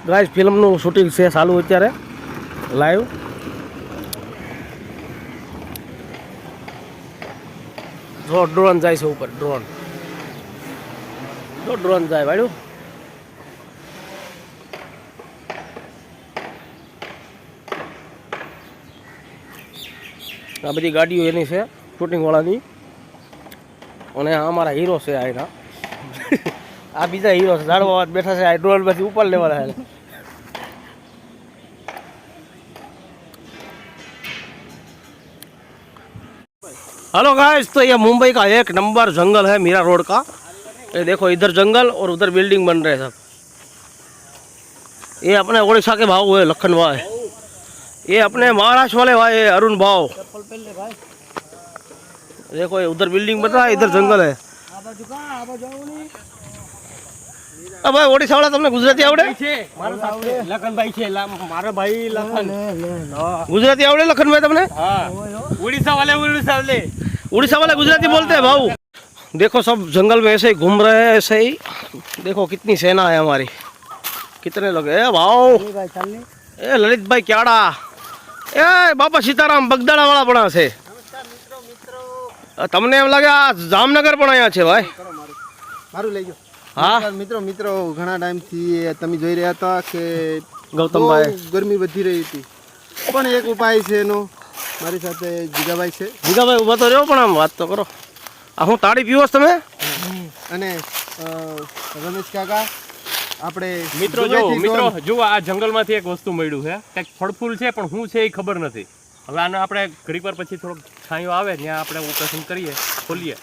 Guys ફિલ્મનું shooting છે ચાલુ અત્યારે લાઈવ. જો ડ્રોન જાય છે ઉપર, ડ્રોન જો ડ્રોન જાય ભાઈ. આ બધી ગાડીઓ એની છે શૂટિંગ વાળાની, અને આ અમારા હીરો છે. આના આ બીજા હીરો છે, ઝાડવા બેઠા છે. આ ડ્રોન પછી ઉપર લેવાના છે. हेलो गाइस, तो ये मुंबई का एक नंबर जंगल है मीरा रोड का. ये देखो इधर जंगल और उधर बिल्डिंग बन रहे हैं सब. ये अपने उड़ीसा के भाव है लखन भाई, ये अपने महाराष्ट्र वाले भाई है अरुण भाव. देखो ये उधर बिल्डिंग बन रहा है, इधर जंगल है. अब भाई ओडिशा वाला तुमने गुजराती आवड़े? લખન ભાઈ છે, મારો ભાઈ લખન. गुजराती आवड़े लखन भाई तुमने? उड़ीसा वाले उड़ीसा वाले गुजराती बोलते हैं भाऊ. देखो सब जंगल में ऐसे ही घूम रहे हैं, ऐसे ही. देखो कितनी सेना है हमारी, कितने लोग है भाऊ. ए ललित भाई क्याड़ा, ए बापा सीताराम बगदाड़ा वाला बना से. તમને એમ લાગે આ જામનગર પણ અહીંયા છે ભાઈ. મારું લઈ જાઓ. હા મિત્રો ઘણા ટાઈમથી તમે જોઈ રહ્યા હતા કે ગૌતમભાઈ ગરમી વધી રહી હતી, પણ એક ઉપાય છે એનો. મારી સાથે જીગાભાઈ છે. જીગાભાઈ ઊભા તો રહ્યો, પણ આમ વાત તો કરો. આ હું તાળી પીવો છો તમે? અને રમેશ કાકા આપણે મિત્રો જો આ જંગલમાંથી એક વસ્તુ મળ્યું છે, કંઈક ફળફૂલ છે, પણ શું છે એ ખબર નથી. હવે આને આપણે ઘડીક વાર પછી થોડોક છાંયો આવે ત્યાં આપણે ઓપરેશન કરીએ, ખોલીએ,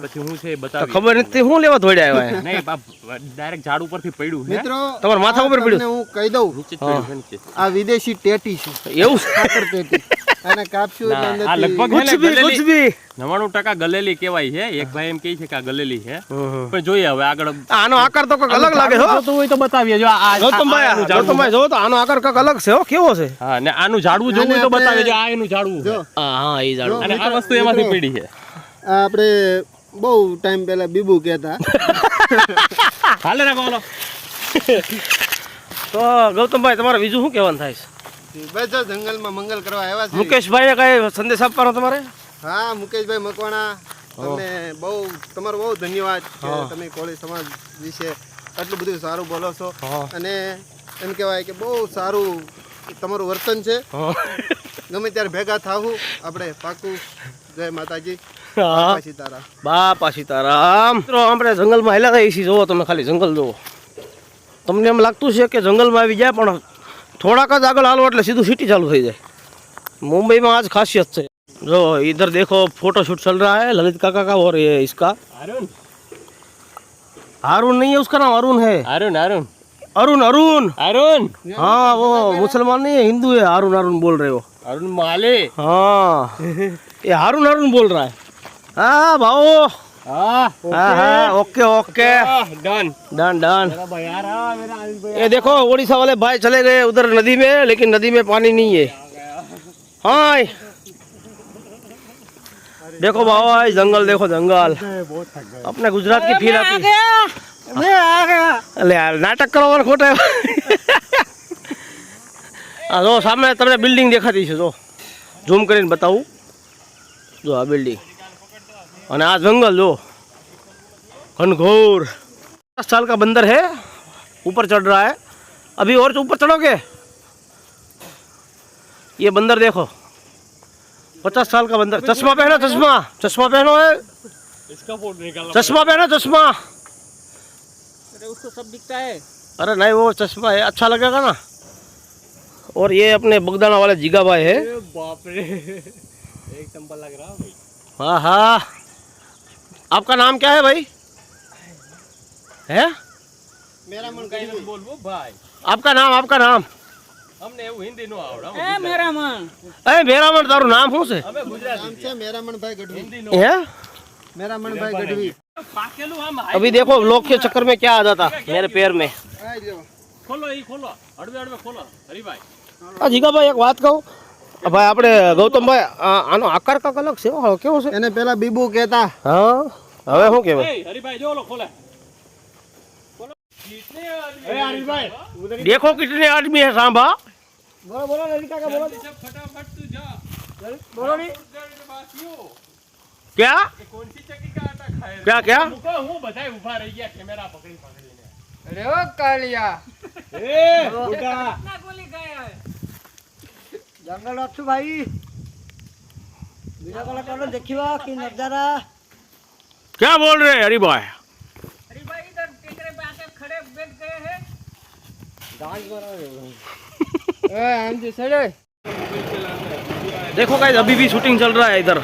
પછી હું છે એ બતાવી. ખબર નથી હું લેવા દોડ્યા આવ્યા. નહીં બાપ, ડાયરેક્ટ ઝાડ ઉપરથી પડ્યું છે. મિત્રો તમારા માથા ઉપર પડ્યું. હું કહી દઉં, નીચે જ પડ્યું છે, નીચે. આ વિદેશી ટેટી છે. એવું ખાતર ટેટી. અને કાપશું એટલે આ અંદરથી લગભગ કુછ ભી 99% ગલેલી કહેવાય છે. એક ભાઈ એમ કહે છે કે આ ગલેલી છે, પણ જોઈએ હવે આગળ. આનો આકાર તો કંઈક અલગ લાગે છે. જોતું હોય તો બતાવીએ. જો આ ગૌતમભાઈ જો તો આનો આકાર કંઈક અલગ છે. હો કેવો છે? હા, ને આનું ઝાડવું જોવું હોય તો બતાવીએ. જો આ એનું ઝાડવું છે. હા એ જાડું. અને આ વસ્તુ એમાંથી પડી છે. આ આપણે બહુ ટાઈમ પહેલા બીબુ કહેતા. હાલે રાખો હાલો. તો ગૌતમભાઈ તમારે બીજું શું કહેવાનું થાય છે? બસ જો જંગલમાં મંગલ કરવા આવ્યા છે. મુકેશભાઈને કઈ સંદેશ આપવાનો તમારે? હા, મુકેશભાઈ મકવાણા, તમને તમારો બહુ ધન્યવાદ કે તમે કોળી સમાજ વિશે આટલું બધું સારું બોલો છો. અને એમ કહેવાય કે બહુ સારું તમારું વર્તન છે. ગમે ત્યારે ભેગા થાવું આપણે પાકું. જય માતાજી. સીતારામ. બાપા સીતારામ. મિત્રો આપણે જંગલમાં હેલા થઈ છીએ. જોવો તમે ખાલી જંગલ જોવો. તમને એમ લાગતું છે કે જંગલમાં આવી જાય, પણ થોડાક જ આગળ હાલો એટલે સીધું સિટી ચાલુ થઈ જાય. मुंबई में आज खासियत है. जो इधर देखो फोटो शूट चल रहा है ललित काका का, और ये इसका हारून नहीं है, उसका नाम अरुण है. अरुण अरुण अरुण अरुण अरुण हाँ, वो मुसलमान नहीं है, हिंदू है. अरुण अरुण बोल रहे हो? अरुण माले. हाँ ये हारून अरुण बोल रहा है. हाँ भाओ. हाँ okay okay done done done. ये देखो उड़ीसा वाले भाई चले गए उधर नदी में, लेकिन नदी में पानी नहीं है. हाँ देखो भाई जंगल, देखो जंगल. अपने गुजरात की फील आती. अरे यार नाटक करो और खोटे. जो सामने तमने बिल्डिंग देखाती है, जो झूम કરીને बताऊं. जो आ बिल्डिंग और आ जंगल जो घनघोर. 10 साल का बंदर है, ऊपर चढ़ रहा है. अभी और ऊपर चढ़ोगे? ये बंदर देखो, 50 साल का बंदर. चश्मा पहनो, चश्मा चश्मा पहनो है. इसका फोटो निकालो. चश्मा पहनो, चश्मा. अरे उसको सब दिखता है. अरे नहीं वो चश्मा है, अच्छा लगेगा ना. और ये अपने बगदाना वाले जीगा भाई है. बाप रे, एक नंबर लग रहा है. हाँ हाँ. आपका नाम क्या है भाई? है मेरा मन कहीं ना बोल वो भाई. आपका नाम, आपका नाम? हमने એવું હિન્દી નો આવડે. ए मेरा मन तारू नाम શું છે? અમે ગુજરાતી. નામ છે મેરામણભાઈ ગઢવી. હિન્દી નો है. મેરામણભાઈ ગઢવી. પાકેલું આમ अभी देखो लोग के चक्कर में क्या आ जाता मेरे पैर में. આ જો ખોલો ઈ ખોલો. હળવે હળવે ખોલો હરીભાઈ. જીગાભાઈ એક વાત કહું. ભાઈ આપણે ગૌતમભાઈ આનો આકાર કાંક અલગ છે. કેવો છે? એને પેલા બીબુ કહેતા. હા હવે શું કહેવાય? એ હરીભાઈ જો લો ખોલે. देखो कितने आदमी है सांभा। बोलो बोलो ललित काका बोलो। फटाफट तू जा। बोलो नहीं। क्या कौन सी चक्की का आटा खाए? क्या क्या હું બધાય ઊભા રહી ગયા કેમેરા પકડીને। अरे ओ कालिया ए बेटा कितना गोली गया है जंगल अच्छु भाई बिना कलाकार देखिवा कि नजारा। क्या बोल रहे हैं हरी भाई? अरे भाई इधर टेकरे पे आके खड़े बैठ गए हैं। डांस करो ए हम जी सड़े। देखो गाइस अभी भी शूटिंग चल रहा है इधर।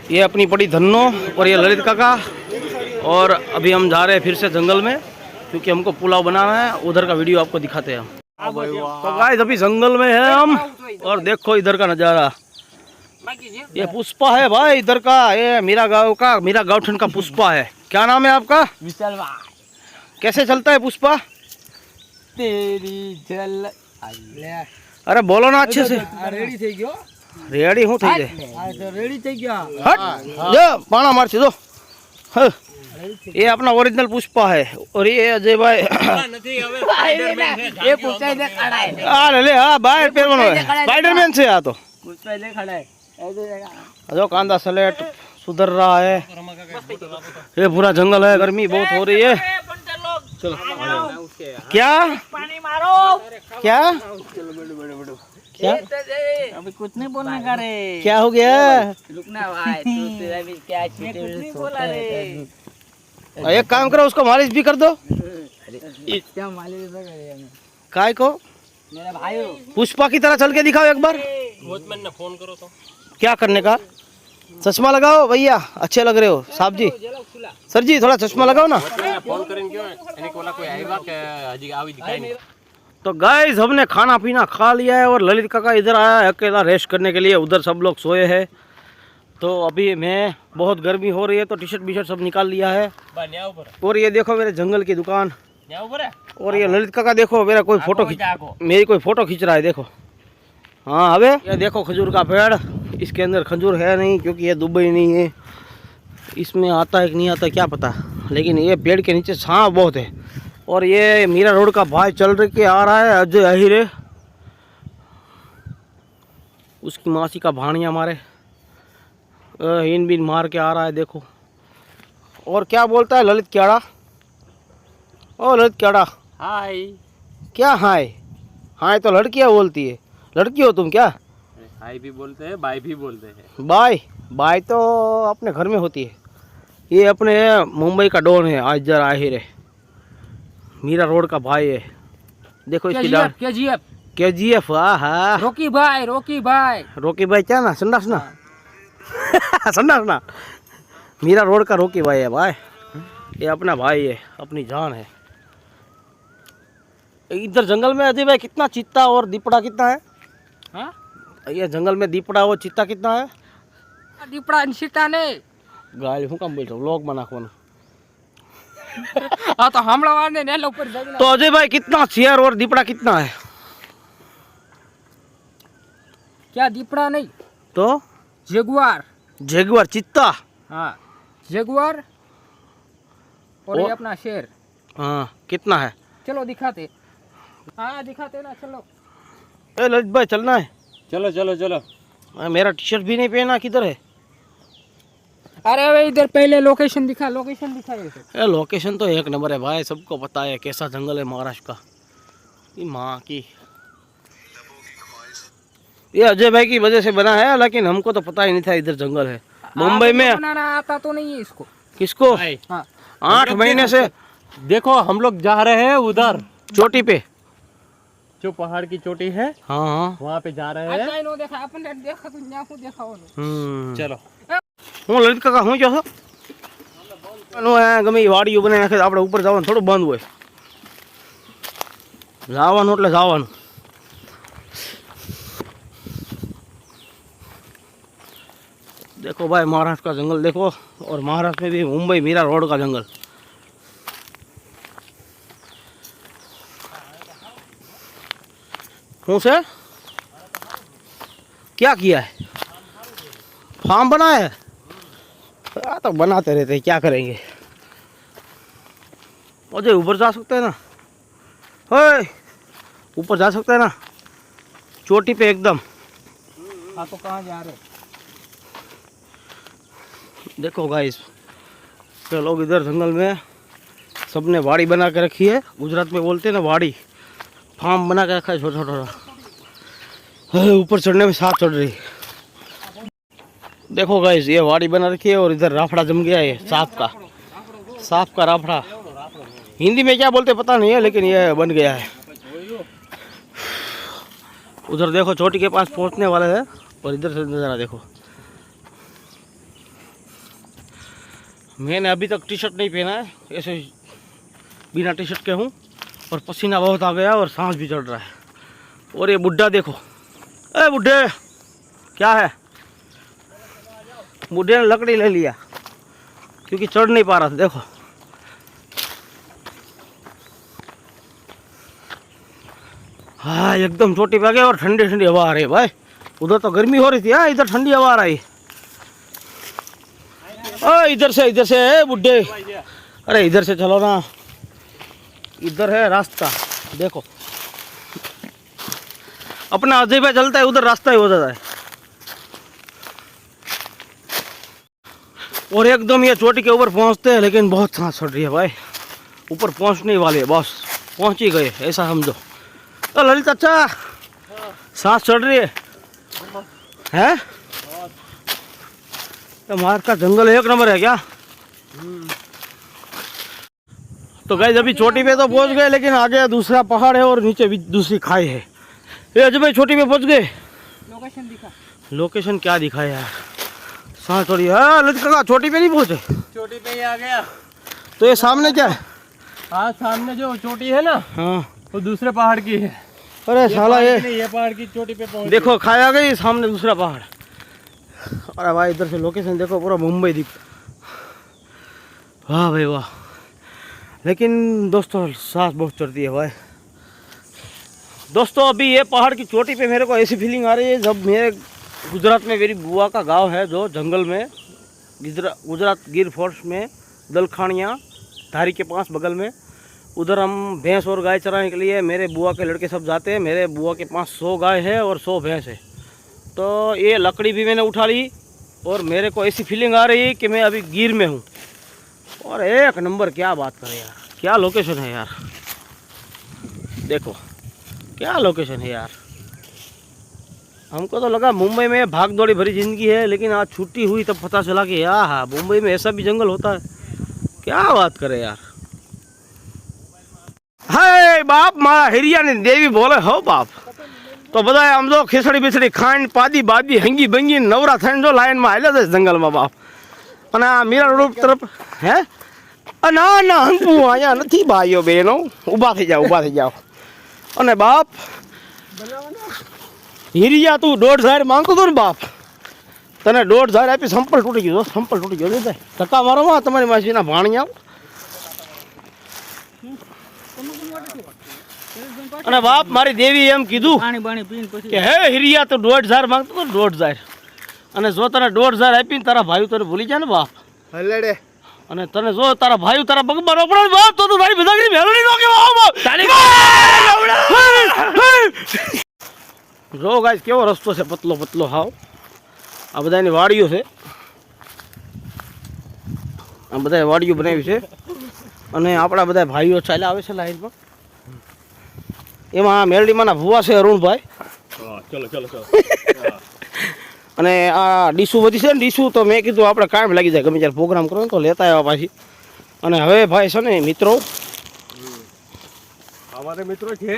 ये अपनी पड़ी धन्नो और ये ललित काका, और अभी हम जा रहे हैं फिर से जंगल में क्योंकि हमको पुलाव बनाना है। उधर का वीडियो आपको दिखाते हैं हम। तो गाइस अभी जंगल में है हम, और देखो इधर का नज़ारा। ये पुष्पा है भाई इधर का, ये मेरा गाँवठन का पुष्पा है। क्या नाम है आपका? विशाल भाई कैसे चलता है पुष्पा? तेरी जल अरे बोलो ना अच्छे से। रेडी થઈ ગયો। રેડી હું થઈ જાય? આ તો રેડી થઈ ગયા। हट जो पाना मार दो। हाँ, ये अपना ओरिजिनल पुष्पा है, और ये अजय भाई ये पूछाई दे खड़ा है। आ ले हाँ बाहर पेर बनो है स्पाइडरमैन से आ तो पूछाई दे खड़ा है ऐसे जगह। जो कांदा सलेट सुधर रहा है। ये पूरा जंगल है, गर्मी बहुत हो रही है। चलो क्या पानी मारो क्या क्या अभी कुछ नहीं बोलने का रे। क्या हो गया? रुकना भाई तू अभी क्या कुछ नहीं बोला रे। एक काम करो उसको मालिश भी कर दो। क्या मालिश तो करे काय को मेरा भाई पुष्पा की तरह चल के दिखाओ एक बार। વોચમેન ને ફોન કરો તો। क्या करने का? चश्मा लगाओ भैया, अच्छे लग रहे हो साहब जी। सर जी थोड़ा चश्मा लगाओ ना। ફોન કરીને કયો એને કોલા કોઈ આવ્યા કે હજી આવી દિખાય નહીં। तो गाइस हमने खाना पीना खा लिया है, और ललित काका इधर आया है अकेला रेस्ट करने के लिए। उधर सब लोग सोए हैं, तो अभी मैं बहुत गर्मी हो रही है तो टी शर्ट बी शर्ट सब निकाल लिया है। और ये देखो मेरे जंगल की दुकान, और ये ललित काका देखो मेरा कोई फोटो मेरी कोई फोटो खींच रहा है देखो। हाँ अबे ये देखो खजूर का पेड़, इसके अंदर खजूर है नहीं क्योंकि ये दुबई नहीं है, इसमें आता है कि नहीं आता क्या पता, लेकिन ये पेड़ के नीचे छाँव बहुत है। और ये मीरा रोड का भाई चल रही के आ रहा है अजय अहिरे, उसकी मासी का भाणिया मारे हिन बिन मार के आ रहा है देखो। और क्या बोलता है ललित क्याड़ा? ओ ललित क्याड़ा હાય। क्या हाय? हाय तो लड़कियाँ बोलती है, लड़की हो तुम क्या? हाय भी बोलते हैं, बाय भी बोलते हैं। बाय बाय तो अपने घर में होती है। ये अपने मुंबई का डॉन है अजय अहिरे, मीरा रोड का भाई है। देखो इसकी डांस KGF। हाँ रोकी भाई रोकी भाई क्या ना संडास ना संडास ना, मीरा रोड का रोकी भाई है भाई। ये अपना भाई है, अपनी जान है। इधर जंगल में अजय भाई कितना चीता और दीपड़ा कितना है? हाँ ये जंगल में दीपड़ा और चीता कितना है? दीपड़ा सीता ने गाली हूँ कम बोल लोग बना कौन। हाँ तो हम लोग ने नेल ऊपर जाके तो अजय भाई कितना शेर और दीपड़ा कितना है? क्या दीपड़ा नहीं तो जगुआर जेगुआर चीता। हाँ जगुआर और ये अपना शेर। हाँ कितना है? चलो दिखाते। हाँ दिखाते ना चलो। ए ललित भाई चलना है। चलो चलो चलो। मेरा टी शर्ट भी नहीं पहना, किधर है? अरे भाई इधर पहले लोकेशन दिखा ए लोकेशन तो एक नंबर है भाई, सबको पता है कैसा जंगल है महाराष्ट्र का। ये माँ की ये अजय भाई की वजह से बना है, लेकिन हमको तो पता ही नहीं था इधर जंगल है। मुंबई में बनाना आता तो नहीं है इसको। किसको? हाँ 8 महीने से देखो हम लोग जा रहे हैं उधर चोटी पे, जो पहाड़ की चोटी है हाँ हाँ वहाँ पे जा रहे हैं। नो देखा अपन ने देखा तो न्या को देखा हो। चलो હું લલિત કાકા હું કહો છો ગમે એ વાડીઓ બનાવી નાખે આપણે ઉપર જવાનું થોડું બંધ હોય, જવાનું એટલે જવાનું। देखो भाई महाराष्ट्र का जंगल देखो, और महाराष्ट्र में भी मुंबई मीरा रोड का जंगल। कौन से क्या किया है? फार्म बनाया है? तो बनाते रहते हैं, क्या करेंगे। अजय ऊपर जा सकते हैं ना? ओए ऊपर जा सकते हैं ना? चोटी पे एकदम। हाँ तो कहाँ जा रहे? देखो गाइस, के लोग इधर जंगल में सबने वाड़ी बना के रखी है। गुजरात में बोलते हैं ना वाड़ी, फार्म बना के रखा है छोटा छोटा। ऊपर चढ़ने में सांप चढ़ रही। देखो गाइस, ये वाड़ी बना रखी है और इधर राफड़ा जम गया है सांप का राफड़ा। हिंदी में क्या बोलते पता नहीं है, लेकिन ये बन गया है। उधर देखो चोटी के पास पहुंचने वाले हैं और इधर से नज़ारा देखो। मैंने अभी तक टी शर्ट नहीं पहना है, ऐसे बिना टी शर्ट के हूँ और पसीना बहुत आ गया और सांस भी चढ़ रहा है। और ये बुढ़ा देखो, अरे बुढ़े क्या है? बुढ़े ने लकड़ी ले लिया क्योंकि चढ़ नहीं पा रहा था। देखो हाँ, एकदम चोटी पे आ गया और ठंडी ठंडी हवा आ रही है भाई। उधर तो गर्मी हो रही थी, हाँ इधर ठंडी हवा आ रही है। इधर से बुड्ढे, अरे इधर से चलो ना, इधर है रास्ता। देखो अपना अजय भाई चलता है, उधर रास्ता ही हो जाता है। और एकदम ये चोटी के ऊपर पहुंचते हैं, लेकिन बहुत सांस चढ़ रही है भाई। ऊपर पहुंचने वाले बस पहुंच ही गए ऐसा समझो। तो ललित अच्छा, सांस चढ़ रही है? तो मार का जंगल एक नंबर है क्या? तो गाइस अभी चोटी पे तो पहुंच गए, लेकिन आगे दूसरा पहाड़ है और नीचे भी दूसरी खाई है। ये अजय भाई चोटी पे पहुंच गए। लोकेशन दिखा। लोकेशन क्या दिखा यार, सांस चढ़ी है। ललित काका चोटी पे नहीं पहुंचे? चोटी पे ही आ गया। तो ये सामने क्या है? हाँ सामने जो चोटी है ना, हाँ वो दूसरे पहाड़ की है। अरे साला ये पहाड़ की चोटी पे पहुंच देखो खाया गई सामने दूसरा पहाड़। अरे भाई इधर से लोकेशन देखो, पूरा मुंबई दिख। वाह भाई वाह। लेकिन दोस्तों सांस बहुत चढ़ती है भाई। दोस्तों अभी ये पहाड़ की चोटी पे मेरे को ऐसी फीलिंग आ रही है जब मेरे गुजरात में मेरी बुआ का गांव है, जो जंगल में गुजरात गिर फोर्स में दलखानिया धारी के पास बगल में। उधर हम भैंस और गाय चराने के लिए मेरे बुआ के लड़के सब जाते हैं। मेरे बुआ के पास 100 गाय है और 100 भैंस है। तो ये लकड़ी भी मैंने उठा ली और मेरे को ऐसी फीलिंग आ रही है कि मैं अभी गिर में हूँ। और एक नंबर, क्या बात करें यार, क्या लोकेशन है यार। देखो क्या लोकेशन है यार। हमको तो लगा मुंबई में भाग दौड़ी भरी ज़िंदगी है, लेकिन आज छुट्टी हुई तब पता चला कि यार हाँ मुंबई में ऐसा भी जंगल होता है। क्या बात करें यार। हाय बाप, मारा हिरिया ने देवी बोले हो बाप। तो बताए हम जो खिचड़ी बिचड़ी खाइन पादी बादी हंगी बंगी नवरा थन जो लाइन में आयला जंगल में बाप। અને આ મીરા રોડ તરફ હે ના ના હંકુ અહીંયા નથી ભાઈઓ બહેનો, ઊભા થઈ જાઓ અને બાપ હીરિયા તું 1.5 માંગતો હતો ને બાપ, તને 1.5 આપી સંપલ તૂટી ગયો, સંપલ તૂટી ગયો ને ધક્કા મારો માં તમારી માસીના ભાણિયા। અને બાપ મારી દેવી એમ કીધું પાણી પાણી પીને પછી કે હે હીરિયા તું 1.5 માંગતો હતો, 1.5 અને જો તને 1.5 આપીને તારા ભાઈ તને ભૂલી જાય ને બાપ, હલેડે અને તને જો તારા ભાઈ તારા પગમાં ન પડે બાપ, તો તું તારી બધાની મેલડી નો કે જો ગાઈસ કેવો રસ્તો છે, પતલો પતલો હાવ। આ બધાની વાડીઓ છે, આ બધા વાડીઓ બનાવી છે અને આપણા બધા ભાઈઓ ચાલ્યા આવે છે લાઈનમાં। એમાં આ મેલડીમાંના ભુવા છે અરુણભાઈ। ચલો ચલો ચલો। અને આ ડીશુ બધી છે ને, ડીશુ તો મેં કીધું આપણે કામ લાગી જાય, ગમે ત્યારે પ્રોગ્રામ કરો ને તો લેતા આવ્યા પાછી। અને હવે ભાઈ છે ને મિત્રો, અમારે મિત્રો છે।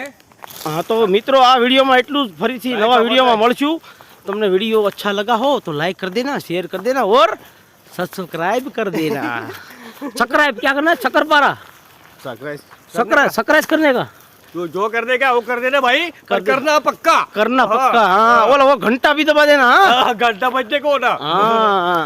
हाँ तो मित्रों आ वीडियो में एटलू फरीथी नवा वीडियो में मळशुं। तमने वीडियो अच्छा लगा हो तो लाइक कर देना, शेयर कर देना और सब्सक्राइब कर देना। सब्सक्राइब क्या करना है? शक्करपारा सब्सक्राइब करने का जो कर देगा वो कर देना भाई, करना पक्का, करना पक्का। हाँ वो घंटा भी दबा देना। घंटा बजने को ना। हाँ